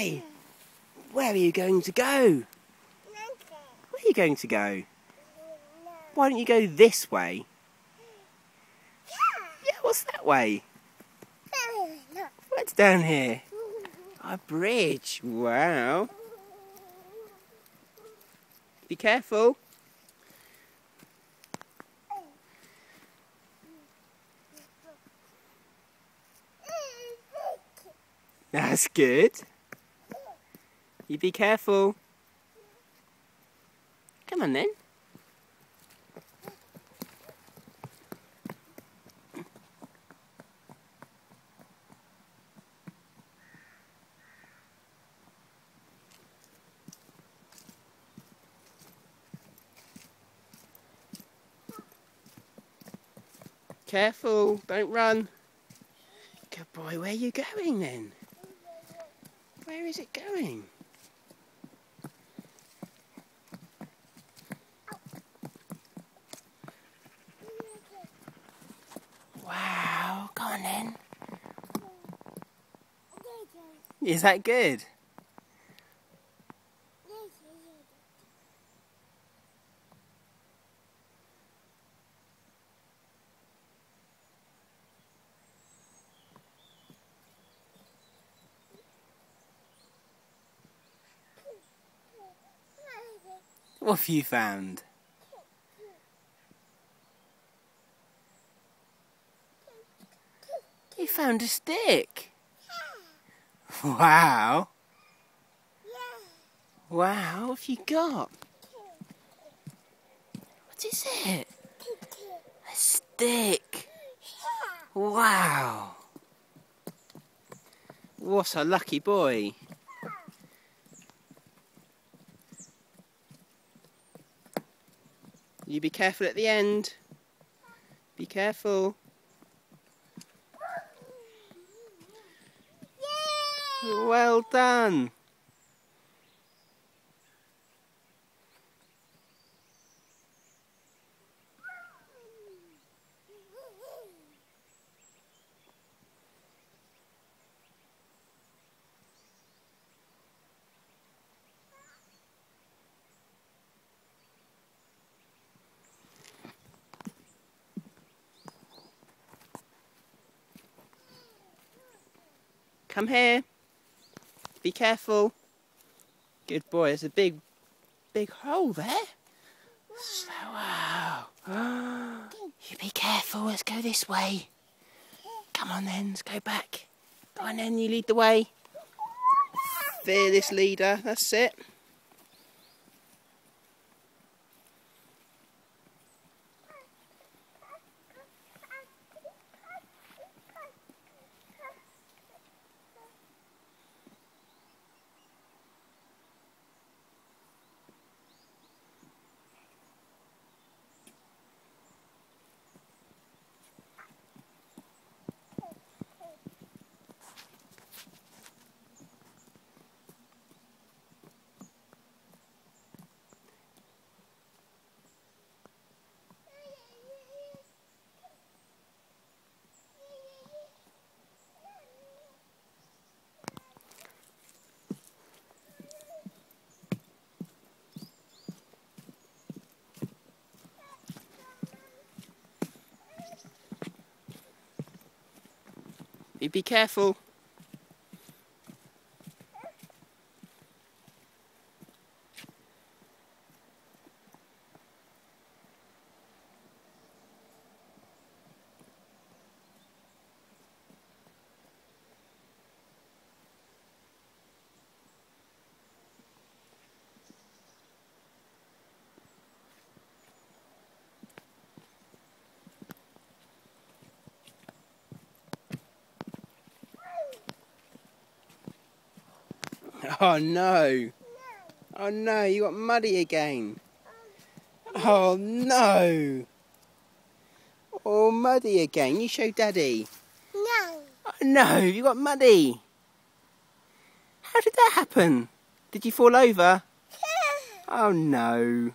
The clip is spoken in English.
Hey, where are you going to go? Where are you going to go? Why don't you go this way? Yeah, what's that way? What's down here? A bridge. Wow. Be careful. That's good. You be careful. Come on then. Careful, don't run. Good boy, where are you going then? Where is it going? Wow, go on then. Is that good? What have you found? You found a stick. Wow. Wow, what have you got? What is it? A stick. Wow. What a lucky boy. You be careful at the end. Be careful. Well done. Come here. Be careful. Good boy, there's a big hole there. Wow. You be careful, let's go this way. Come on then, let's go back. Go on then, you lead the way. Fearless leader, that's it. You be careful. Oh no. Oh no, you got muddy again. Oh no. Oh, muddy again. You show Daddy. No. Oh no, you got muddy. How did that happen? Did you fall over? Oh no.